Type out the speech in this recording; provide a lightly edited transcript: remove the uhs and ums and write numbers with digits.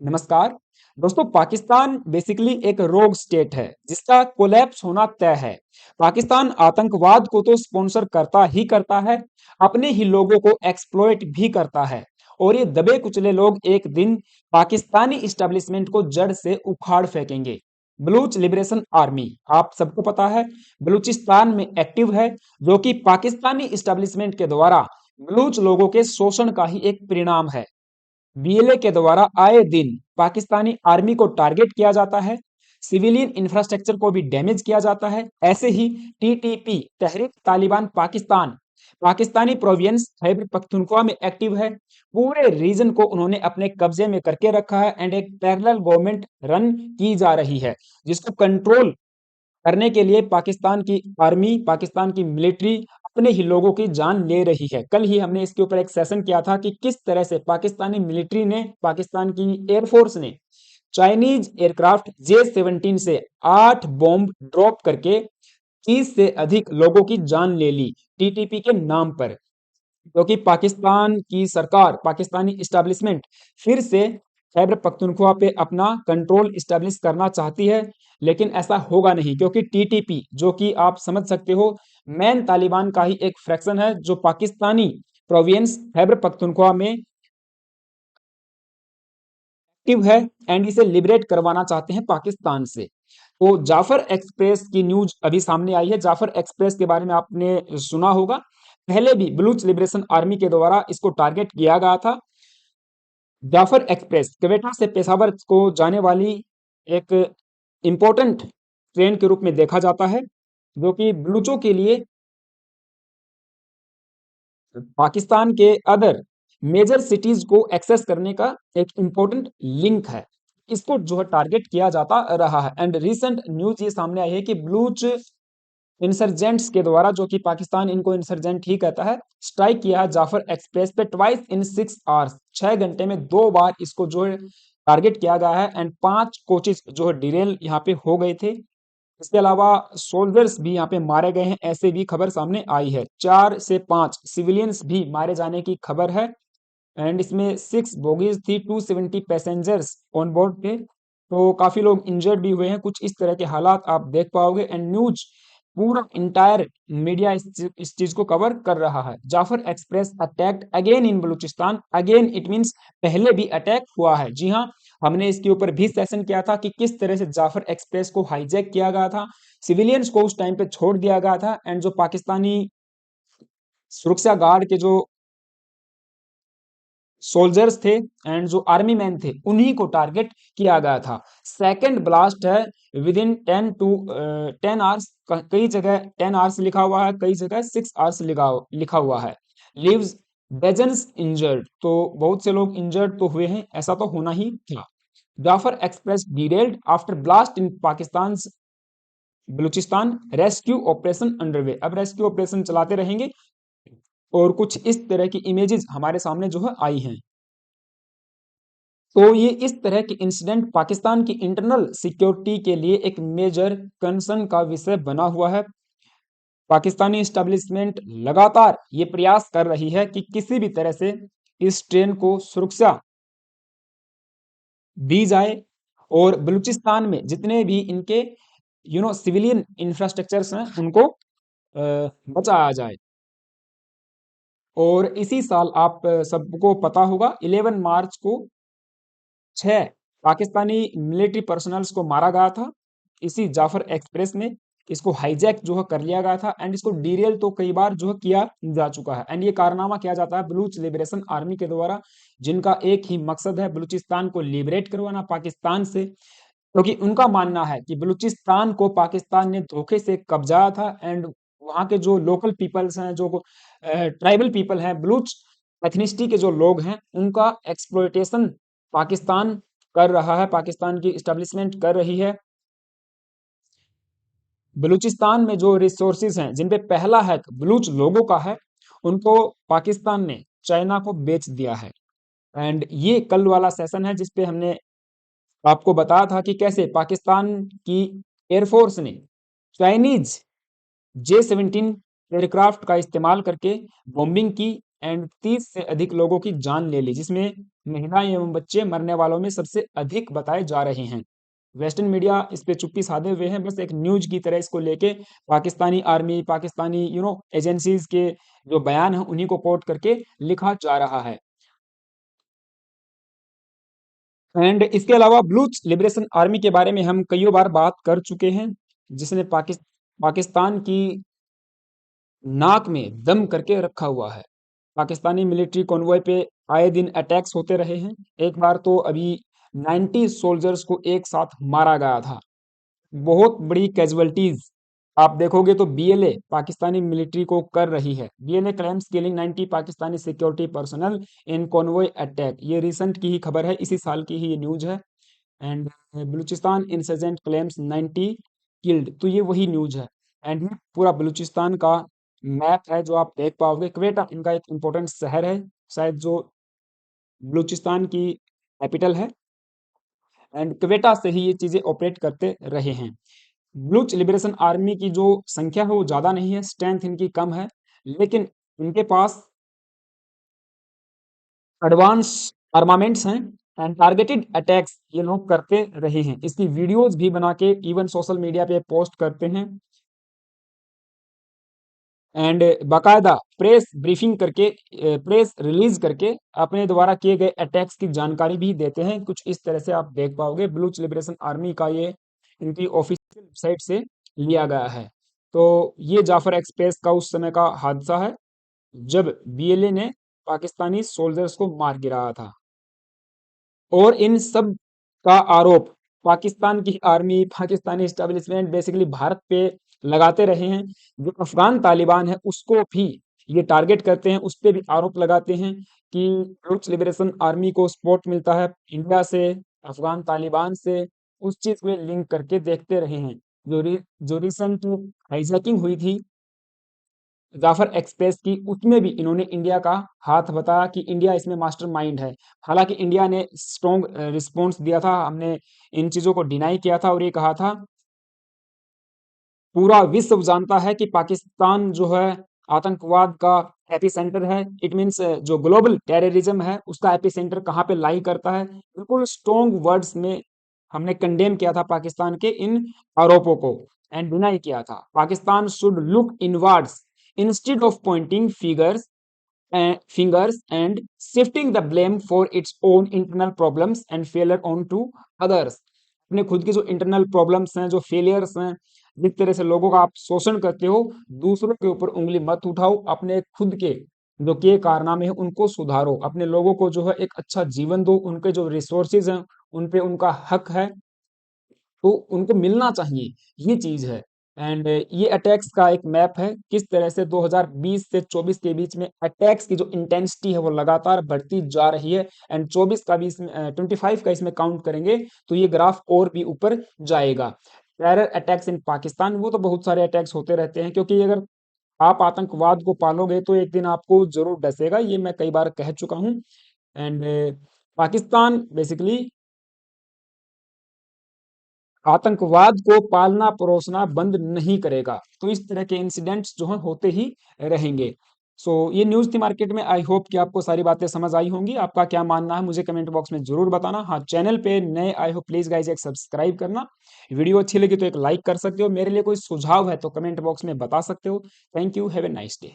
नमस्कार दोस्तों। पाकिस्तान बेसिकली एक रोग स्टेट है जिसका कोलैप्स होना तय है। पाकिस्तान आतंकवाद को तो स्पॉन्सर करता ही करता है, अपने ही लोगों को एक्सप्लॉइट भी करता है और ये दबे कुचले लोग एक दिन पाकिस्तानी इस्टेब्लिशमेंट को जड़ से उखाड़ फेंकेंगे। बलूच लिबरेशन आर्मी आप सबको पता है बलूचिस्तान में एक्टिव है, जो कि पाकिस्तानी इस्टेब्लिशमेंट के द्वारा बलूच लोगों के शोषण का ही एक परिणाम है। बीएलए के द्वारा आए दिन पाकिस्तानी आर्मी को टारगेट किया जाता है, सिविलियन इंफ्रास्ट्रक्चर को भी डैमेज किया जाता है। ऐसे ही टीटीपी तहरीक तालिबान पाकिस्तान पाकिस्तानी प्रोविंस खैबर पख्तूनख्वा में एक्टिव है। पूरे रीजन को उन्होंने अपने कब्जे में करके रखा है एंड एक पैरेलल गवर्नमेंट रन की जा रही है, जिसको कंट्रोल करने के लिए पाकिस्तान की आर्मी, पाकिस्तान की मिलिट्री अपने ही लोगों की जान ले रही है। कल ही हमने इसके ऊपर एक सेशन किया था कि किस तरह से पाकिस्तानी मिलिट्री ने, पाकिस्तान की एयरफोर्स ने चाइनीज एयरक्राफ्ट J-17 से 8 बॉम्ब ड्रॉप करके 30 से अधिक लोगों की जान ले ली टीटीपी के नाम पर। क्योंकि पाकिस्तान की सरकार, पाकिस्तानी इस्टेब्लिशमेंट फिर से खैबर पख्तूनख्वा पे अपना कंट्रोल इस्टेब्लिश करना चाहती है, लेकिन ऐसा होगा नहीं क्योंकि टीटीपी, जो कि आप समझ सकते हो मैन तालिबान का ही एक फ्रैक्शन है, जो पाकिस्तानी प्रोविंस खैबर पख्तूनख्वा में एक्टिव है एंड इसे लिबरेट करवाना चाहते हैं पाकिस्तान से। तो जाफर एक्सप्रेस की न्यूज अभी सामने आई है। जाफर एक्सप्रेस के बारे में आपने सुना होगा, पहले भी बलूच लिबरेशन आर्मी के द्वारा इसको टारगेट किया गया था। जाफर एक्सप्रेस क्वेटा से पेशावर को जाने वाली एक इंपॉर्टेंट ट्रेन के रूप में देखा जाता है, जो कि बलूचों के लिए पाकिस्तान के अदर मेजर सिटीज को एक्सेस करने का एक इंपॉर्टेंट लिंक है। इसको जो है टारगेट किया जाता रहा है एंड रिसेंट न्यूज ये सामने आई है कि बलूच इंसर्जेंट्स के द्वारा, जो कि पाकिस्तान इनको इंसर्जेंट ही कहता है, स्ट्राइक किया है जाफर एक्सप्रेस पे ट्वाइस इन 6 आवर्स, 6 घंटे में 2 बार इसको जो है टारगेट किया गया है एंड 5 कोचेस जो है डिरेल यहाँ पे हो गए थे। इसके अलावा सोल्जर्स भी यहाँ पे मारे गए हैं, ऐसे भी खबर सामने आई है। 4 से 5 सिविलियंस भी मारे जाने की खबर है एंड इसमें 6 बोगीज थी, 270 पैसेंजर्स ऑन बोर्ड थे, तो काफी लोग इंजर्ड भी हुए हैं। कुछ इस तरह के हालात आप देख पाओगे एंड न्यूज पूरा इंटायर मीडिया इस चीज को कवर कर रहा है। Jaffar express attacked again in Balochistan, again it means पहले भी अटैक हुआ है। जी हाँ, हमने इसके ऊपर भी सेशन किया था कि किस तरह से जाफर एक्सप्रेस को हाईजैक किया गया था, सिविलियंस को उस टाइम पे छोड़ दिया गया था एंड जो पाकिस्तानी सुरक्षा गार्ड के जो सोल्जर्स थे एंड जो आर्मी मैन थे उन्हीं को टारगेट किया गया था। सेकंड ब्लास्ट है विद इन 10 आवर्स, कई जगह 10 आवर्स लिखा हुआ है, कई जगह 6 आवर्स लिखा हुआ है। लीव्स डजन्स इंजर्ड, तो बहुत से लोग इंजर्ड तो हुए हैं, ऐसा तो होना ही था। Jaffar express derailed after blast in Pakistan Balochistan, rescue operation underway. अब रेस्क्यू ऑपरेशन चलाते रहेंगे और कुछ इस तरह की इमेजेस हमारे सामने जो है आई हैं। तो ये इस तरह के इंसिडेंट पाकिस्तान की इंटरनल सिक्योरिटी के लिए एक मेजर कंसर्न का विषय बना हुआ है। पाकिस्तानी स्टैब्लिशमेंट लगातार ये प्रयास कर रही है कि किसी भी तरह से इस ट्रेन को सुरक्षा दी जाए और बलूचिस्तान में जितने भी इनके सिविलियन इंफ्रास्ट्रक्चर्स हैं उनको बचाया जाए। और इसी साल आप सबको पता होगा 11 मार्च को 6 पाकिस्तानी मिलिट्री पर्सनल्स को मारा गया था इसी जाफर एक्सप्रेस में। इसको हाईजैक जो है कर लिया गया था एंड इसको डीरेल तो कई बार जो है किया जा चुका है एंड ये कारनामा किया जाता है बलूच लिबरेशन आर्मी के द्वारा, जिनका एक ही मकसद है बलूचिस्तान को लिबरेट करवाना पाकिस्तान से। क्योंकि उनका मानना है कि बलूचिस्तान को पाकिस्तान ने धोखे से कब्जाया था एंड वहाँ के जो लोकल पीपल्स हैं, जो ट्राइबल पीपल हैं, बलूच एथनिसिटी के जो लोग हैं, उनका एक्सप्लॉयटेशन पाकिस्तान कर रहा है, पाकिस्तान की इस्टेब्लिशमेंट कर रही है। बलूचिस्तान में जो रिसोर्सेज हैं जिन पे पहला हक बलूच लोगों का है, उनको पाकिस्तान ने चाइना को बेच दिया है। एंड ये कल वाला सेशन है जिसपे हमने आपको बताया था कि कैसे पाकिस्तान की एयरफोर्स ने चाइनीज J-17 एयरक्राफ्ट का इस्तेमाल करके बॉम्बिंग की एंड 30 से अधिक लोगों की जान ले ली, जिसमें महिलाएं एवं बच्चे मरने वालों में सबसे अधिक बताए जा रहे हैं। वेस्टर्न मीडिया इस पे चुप्पी साधे हुए हैं, बस एक न्यूज की तरह इसको लेके पाकिस्तानी आर्मी, पाकिस्तानी एजेंसीज के जो बयान है उन्हीं को कोट करके लिखा जा रहा है। एंड इसके अलावा ब्लूच लिबरेशन आर्मी के बारे में हम कई बार बात कर चुके हैं, जिसने पाकिस्तान की नाक में दम करके रखा हुआ है। पाकिस्तानी मिलिट्री कॉन्वॉय पे आए दिन अटैक्स होते रहे हैं। एक बार तो अभी 90 सोल्जर्स को एक साथ मारा गया था। बहुत बड़ी कैजुअलिटीज आप देखोगे तो बीएलए पाकिस्तानी मिलिट्री को कर रही है। BLA claims killing 90 Pakistani security personnel in convoy attack. ये रिसेंट की ही खबर है, इसी साल की ही ये न्यूज है। And Balochistan insurgent claims 90 killed, तो ये वही न्यूज है। एंड ये पूरा बलूचिस्तान का मैप है जो आप देख पाओगे। क्वेटा इनका एक इम्पोर्टेंट शहर है, शायद जो बलूचिस्तान की कैपिटल है। एंड क्वेटा से ही ये चीजें ऑपरेट करते रहे हैं। ब्लूच लिबरेशन आर्मी की जो संख्या है वो ज्यादा नहीं है, स्ट्रेंथ इनकी कम है, लेकिन इनके पास एडवांस आर्मामेंट्स हैं एंड टारगेटेड अटैक्स ये लोग करते रहे हैं। इसकी वीडियोस भी बना के इवन सोशल मीडिया पे पोस्ट करते हैं एंड बाकायदा प्रेस ब्रीफिंग करके, प्रेस रिलीज करके अपने द्वारा किए गए अटैक्स की जानकारी भी देते हैं। कुछ इस तरह से आप देख पाओगे। ब्लूच लिबरेशन आर्मी का ये इनकी ऑफिशियल वेबसाइट से लिया गया है। तो ये जाफर एक्सप्रेस का उस समय का हादसा है जब बीएलए ने पाकिस्तानी सोल्जर्स को मार गिराया था। और इन सब का आरोप पाकिस्तान की army, Pakistani establishment basically Bharat पे लगाते रहे हैं। जो अफगान तालिबान है उसको भी ये टारगेट करते हैं, उस पे भी आरोप लगाते हैं कि बलूच लिबरेशन आर्मी को सपोर्ट मिलता है इंडिया से, अफगान तालिबान से। उस चीज को लिंक करके देखते रहे हैं। जो रिसेंट हाईजैकिंग हुई थी जाफर एक्सप्रेस की, उसमें भी इन्होंने इंडिया का हाथ बताया कि इंडिया इसमें मास्टरमाइंड है। हालांकि इंडिया ने स्ट्रॉन्ग रिस्पॉन्स दिया था, हमने इन चीजों को डिनाई किया था और ये कहा था पूरा विश्व जानता है कि पाकिस्तान जो है आतंकवाद का एपी सेंटर है। इट मीन्स जो ग्लोबल टेररिज्म है उसका एपी सेंटर कहाँ पे लाई करता है। बिल्कुल स्ट्रॉन्ग वर्ड्स में हमने कंडेम किया था पाकिस्तान के इन आरोपों को एंड डिनाई किया था। Pakistan should look inwards instead of pointing fingers and shifting the blame for its own internal problems and failure on to others। अपने खुद की जो इंटरनल प्रॉब्लम्स हैं, जो फेलियर्स हैं, जिस तरह से लोगों का आप शोषण करते हो, दूसरों के ऊपर उंगली मत उठाओ। अपने खुद के जो के कारनामे हैं उनको सुधारो। अपने लोगों को जो है एक अच्छा जीवन दो। उनके जो रिसोर्सेज हैं उन पे उनका हक है, तो उनको मिलना चाहिए, ये चीज है। एंड ये अटैक्स का एक मैप है किस तरह से 2020 से 24 के बीच में अटैक्स की जो इंटेंसिटी है वो लगातार बढ़ती जा रही है। एंड 24 का भी इसमें 25 का इसमें काउंट करेंगे तो ये ग्राफ और भी ऊपर जाएगा। टेरर अटैक्स इन पाकिस्तान, वो तो बहुत सारे अटैक्स होते रहते हैं, क्योंकि अगर आप आतंकवाद को पालोगे तो एक दिन आपको जरूर डसेगा, ये मैं कई बार कह चुका हूँ। एंड पाकिस्तान बेसिकली आतंकवाद को पालना परोसना बंद नहीं करेगा। तो इस तरह के इंसिडेंट्स जो हैं होते ही रहेंगे। सो ये न्यूज़ थी मार्केट में। आई होप कि आपको सारी बातें समझ आई होंगी। आपका क्या मानना है मुझे कमेंट बॉक्स में जरूर बताना। हाँ, चैनल पे नए आए हो प्लीज गाइज एक सब्सक्राइब करना। वीडियो अच्छी लगी तो एक लाइक कर सकते हो। मेरे लिए कोई सुझाव है तो कमेंट बॉक्स में बता सकते हो। Thank you, have a nice day.